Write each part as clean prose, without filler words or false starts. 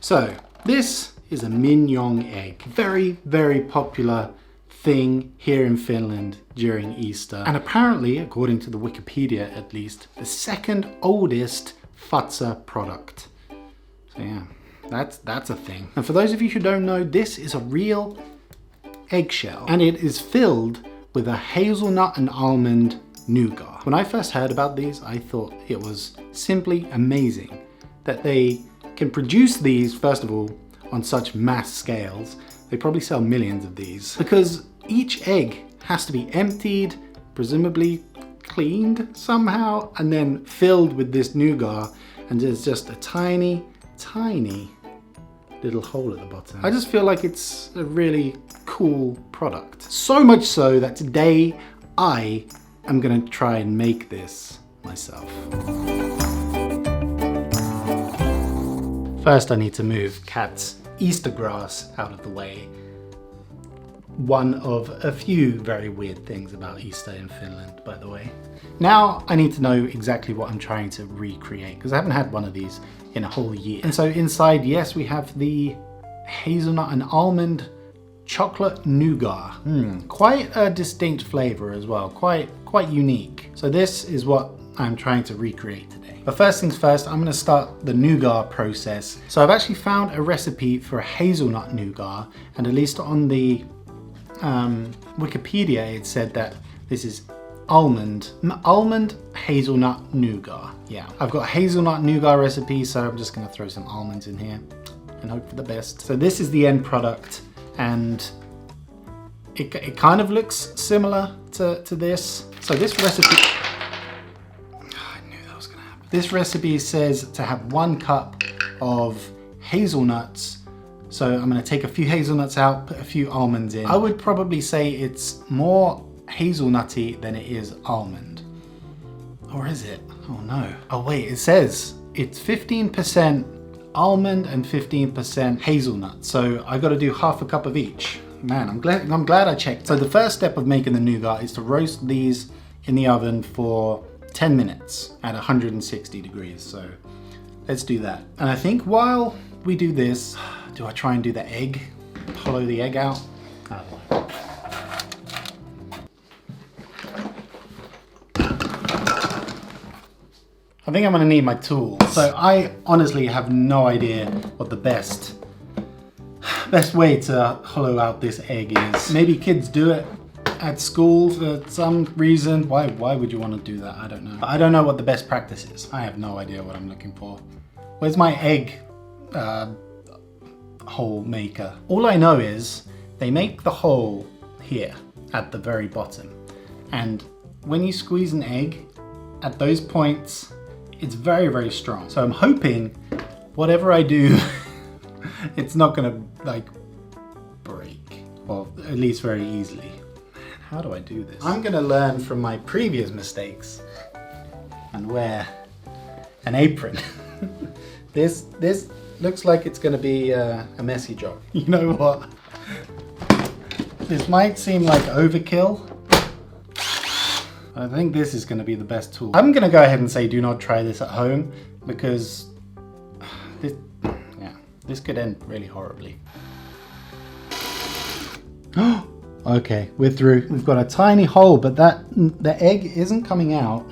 So this is a Mignon Egg. Very, very popular thing here in Finland during Easter. And apparently, according to the Wikipedia at least, the second oldest Fazer product. So yeah, that's a thing. And for those of you who don't know, this is a real eggshell. And it is filled with a hazelnut and almond nougat. When I first heard about these, I thought it was simply amazing that they can produce these, first of all, on such mass scales. They probably sell millions of these because each egg has to be emptied, presumably cleaned somehow, and then filled with this nougat, and there's just a tiny, tiny little hole at the bottom. I just feel like it's a really cool product. So much so that today I am gonna try and make this myself. First I need to move Kat's Easter grass out of the way. One of a few very weird things about Easter in Finland, by the way. Now I need to know exactly what I'm trying to recreate, because I haven't had one of these in a whole year. And so inside, yes, we have the hazelnut and almond chocolate nougat. Quite a distinct flavor as well, quite unique. So this is what I'm trying to recreate today. But first things first, I'm gonna start the nougat process. So I've actually found a recipe for a hazelnut nougat, and at least on the Wikipedia it said that this is almond hazelnut nougat. Yeah, I've got a hazelnut nougat recipe, so I'm just gonna throw some almonds in here and hope for the best. So this is the end product, and it kind of looks similar to this. So this recipe, I knew that was gonna happen. This recipe says to have 1 cup of hazelnuts. So I'm gonna take a few hazelnuts out, put a few almonds in. I would probably say it's more hazelnutty than it is almond. Or is it? Oh no. Oh wait, it says it's 15% almond and 15% hazelnut. So I gotta do half a cup of each. Man, I'm glad I checked. So the first step of making the nougat is to roast these in the oven for 10 minutes at 160 degrees. So let's do that. And I think while we do this, do I try and do the egg? Hollow the egg out? Oh. I think I'm gonna need my tools. So I honestly have no idea what the best way to hollow out this egg is. Maybe kids do it at school for some reason. Why would you want to do that? I don't know. I don't know what the best practice is. I have no idea what I'm looking for. Where's my egg hole maker? All I know is they make the hole here at the very bottom. And when you squeeze an egg at those points, it's very, very strong. So I'm hoping whatever I do, it's not gonna like break, or at least very easily. Man, how do I do this? I'm gonna learn from my previous mistakes and wear an apron. This looks like it's gonna be a messy job. You know what? This might seem like overkill. I think this is gonna be the best tool. I'm gonna go ahead and say do not try this at home, because this could end really horribly. Okay, we're through. We've got a tiny hole, but the egg isn't coming out.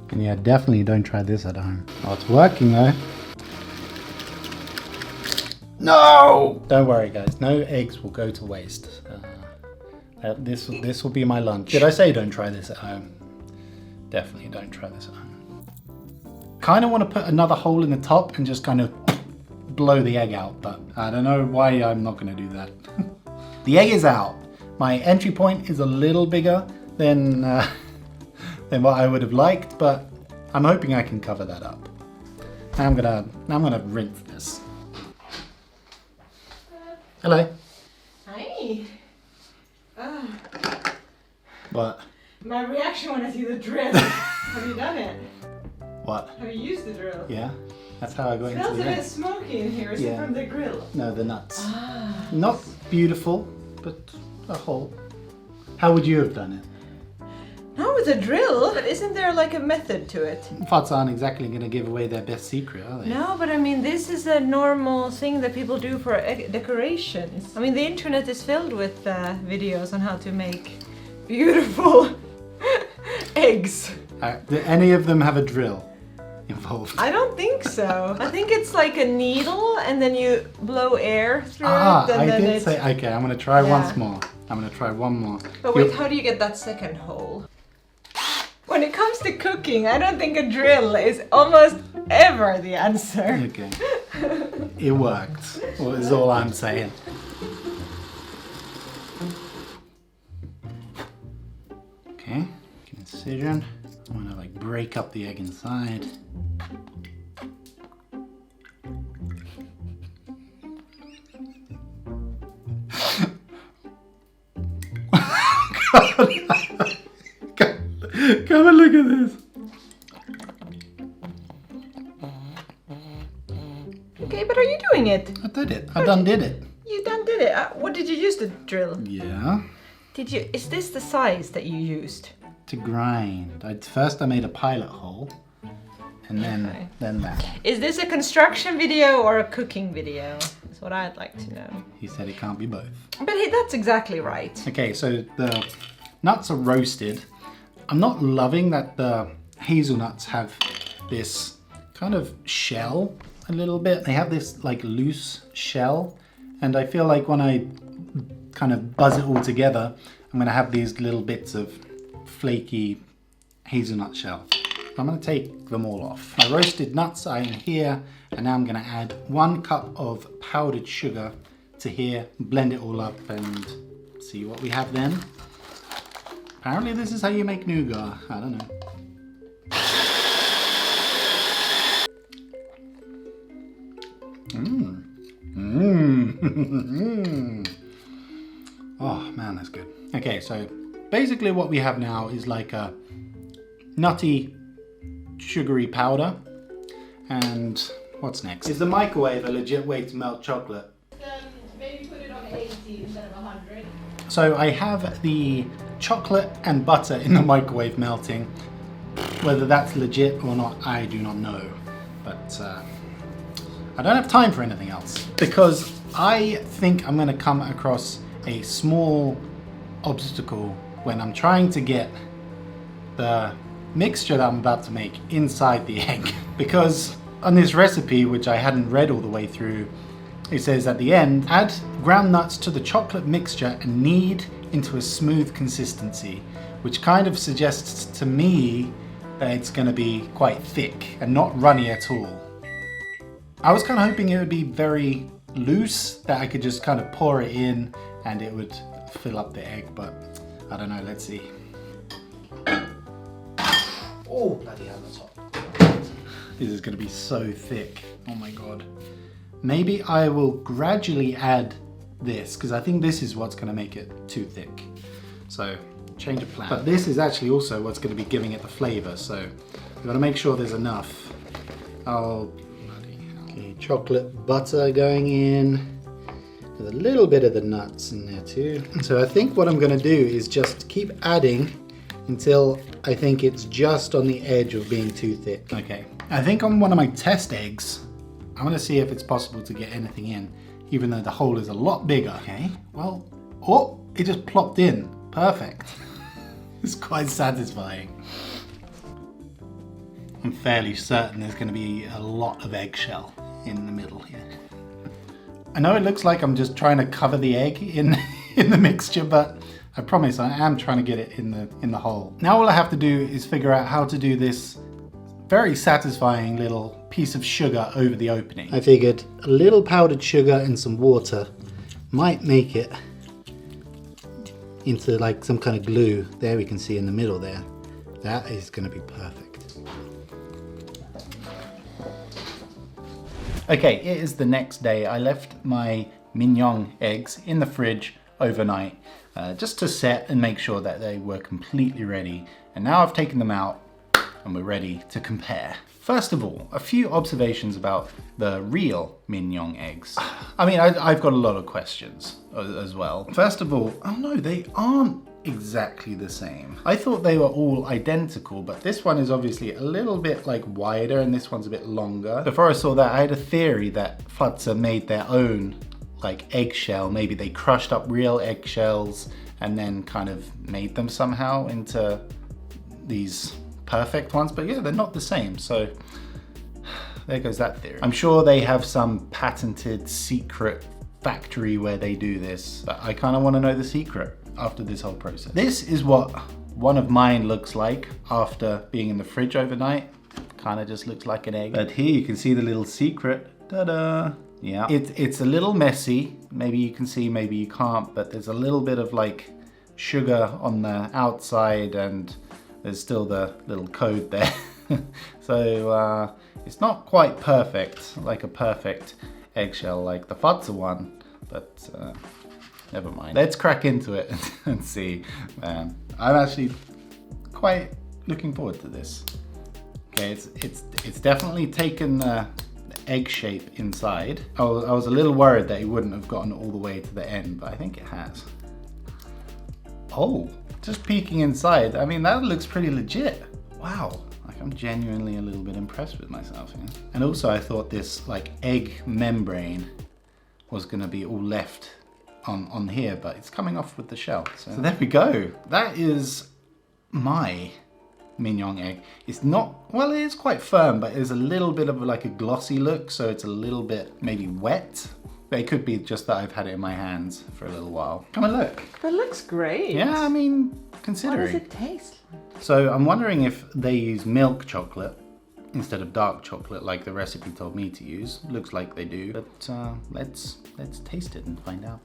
And yeah, definitely don't try this at home. Oh, it's working though. No! Don't worry guys, no eggs will go to waste. This will be my lunch. Did I say don't try this at home? Definitely don't try this at home. Kind of want to put another hole in the top and just kind of blow the egg out, but I don't know why I'm not going to do that. The egg is out. My entry point is a little bigger than what I would have liked, but I'm hoping I can cover that up. I'm gonna rinse this. Hello. Hi. What? My reaction when I see the drill. Have you done it? What? Have you used the drill? Yeah, that's how I got It into smells the a bit egg. smoky in here. Is it from the grill? No, the nuts. Ah. Not beautiful, but a hole. How would you have done it? No, with a drill? But isn't there like a method to it? Fazer aren't exactly going to give away their best secret, are they? No, but I mean, this is a normal thing that people do for decorations. I mean, the internet is filled with videos on how to make beautiful eggs. Do any of them have a drill involved? I don't think so. I think it's like a needle and then you blow air through it. And I then did say, okay, I'm going to try Yeah. once more. I'm going to try one more. But wait, how do you get that second hole? When it comes to cooking, I don't think a drill is almost ever the answer. Okay. It worked, is all I'm saying. Okay, incision. I want to like break up the egg inside. Come and look at this. Okay, but are you doing it? I did it. I done did it. You done did it. What did you use the drill? Yeah. Did you? Is this the size that you used? To grind. First I made a pilot hole, and then that. Is this a construction video or a cooking video? That's what I'd like to know. He said it can't be both. But that's exactly right. Okay, so the nuts are roasted. I'm not loving that the hazelnuts have this kind of shell a little bit. They have this like loose shell, and I feel like when I kind of buzz it all together, I'm gonna have these little bits of flaky hazelnut shell. I'm gonna take them all off. My roasted nuts are in here, and now I'm gonna add 1 cup of powdered sugar to here, blend it all up and see what we have then. Apparently this is how you make nougat. I don't know. Oh man, that's good. Okay, so basically what we have now is like a nutty, sugary powder. And what's next? Is the microwave a legit way to melt chocolate? Maybe put it on 80 instead of 100. So I have the chocolate and butter in the microwave melting. Whether that's legit or not, I do not know. But I don't have time for anything else, because I think I'm gonna come across a small obstacle when I'm trying to get the mixture that I'm about to make inside the egg. Because on this recipe, which I hadn't read all the way through, it says at the end, add ground nuts to the chocolate mixture and knead into a smooth consistency, which kind of suggests to me that it's going to be quite thick and not runny at all. I was kind of hoping it would be very loose, that I could just kind of pour it in and it would fill up the egg, but I don't know, let's see. Oh, bloody hell, that's hot. This is going to be so thick. Oh my god. Maybe I will gradually add this, because I think this is what's going to make it too thick. So, change of plan. But this is actually also what's going to be giving it the flavour, so we've got to make sure there's enough. Oh, bloody hell. Okay, chocolate butter going in, with a little bit of the nuts in there too. So I think what I'm going to do is just keep adding until I think it's just on the edge of being too thick. Okay, I think on one of my test eggs, I'm gonna see if it's possible to get anything in, even though the hole is a lot bigger. Okay, well, oh, it just plopped in. Perfect. It's quite satisfying. I'm fairly certain there's gonna be a lot of eggshell in the middle here. I know it looks like I'm just trying to cover the egg in the mixture, but I promise I am trying to get it in the hole. Now all I have to do is figure out how to do this very satisfying little piece of sugar over the opening. I figured a little powdered sugar and some water might make it into like some kind of glue. There we can see in the middle there. That is going to be perfect. Okay, it is the next day. I left my Mignon eggs in the fridge overnight just to set and make sure that they were completely ready. And now I've taken them out and we're ready to compare. First of all, a few observations about the real Mignon eggs. I mean, I've got a lot of questions as well. First of all, oh no, they aren't exactly the same. I thought they were all identical, but this one is obviously a little bit like wider and this one's a bit longer. Before I saw that, I had a theory that Fazer made their own like eggshell. Maybe they crushed up real eggshells and then kind of made them somehow into these perfect ones, but yeah, they're not the same. So there goes that theory. I'm sure they have some patented secret factory where they do this, but I kind of want to know the secret after this whole process. This is what one of mine looks like after being in the fridge overnight. Kind of just looks like an egg. But here you can see the little secret. Ta-da! Yeah, it's a little messy. Maybe you can see, maybe you can't, but there's a little bit of like sugar on the outside and there's still the little code there. So it's not quite perfect, like a perfect eggshell like the Fazer one, but never mind. Let's crack into it and see. I'm actually quite looking forward to this. Okay, it's definitely taken the egg shape inside. I was a little worried that it wouldn't have gotten all the way to the end, but I think it has. Oh, just peeking inside. I mean, that looks pretty legit. Wow. Like, I'm genuinely a little bit impressed with myself here. And also I thought this like egg membrane was gonna be all left on here, but it's coming off with the shell. So there we go. That is my Mignon Egg. It's not, well, it is quite firm, but there's a little bit of like a glossy look, so it's a little bit maybe wet. But it could be just that I've had it in my hands for a little while. Come and look. That looks great. Yeah, I mean, considering. What does it taste like? So I'm wondering if they use milk chocolate instead of dark chocolate like the recipe told me to use. Looks like they do, but let's taste it and find out.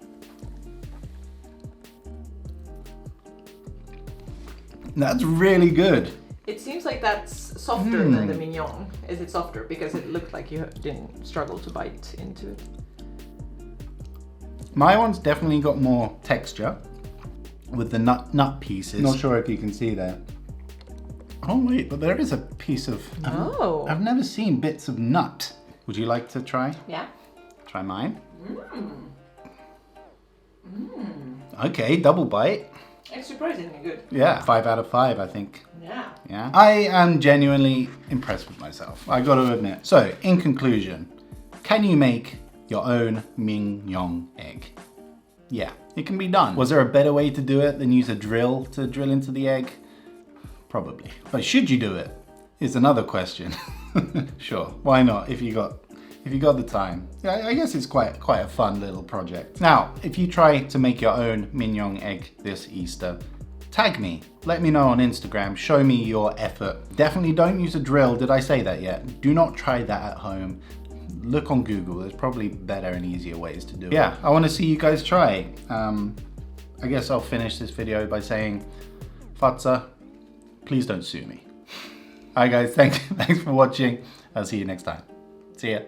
That's really good. It seems like that's softer than the Mignon. Is it softer? Because it looked like you didn't struggle to bite into it. My one's definitely got more texture with the nut pieces. Not sure if you can see that. Oh wait, but there is a piece of, Oh. I've never seen bits of nut. Would you like to try? Yeah. Try mine? Okay, double bite. It's surprisingly good. Yeah, 5 out of 5, I think. Yeah. Yeah. I am genuinely impressed with myself, I gotta admit. So, in conclusion, can you make your own Mignon egg? Yeah, it can be done. Was there a better way to do it than use a drill to drill into the egg? Probably. But should you do it? Is another question. Sure, why not if you got the time. Yeah, I guess it's quite a fun little project. Now, if you try to make your own Mignon egg this Easter, tag me. Let me know on Instagram. Show me your effort. Definitely don't use a drill. Did I say that yet? Do not try that at home. Look on Google. There's probably better and easier ways to do it. Yeah, I want to see you guys try. I guess I'll finish this video by saying, Fazer, please don't sue me. Alright guys, thanks for watching. I'll see you next time. See ya.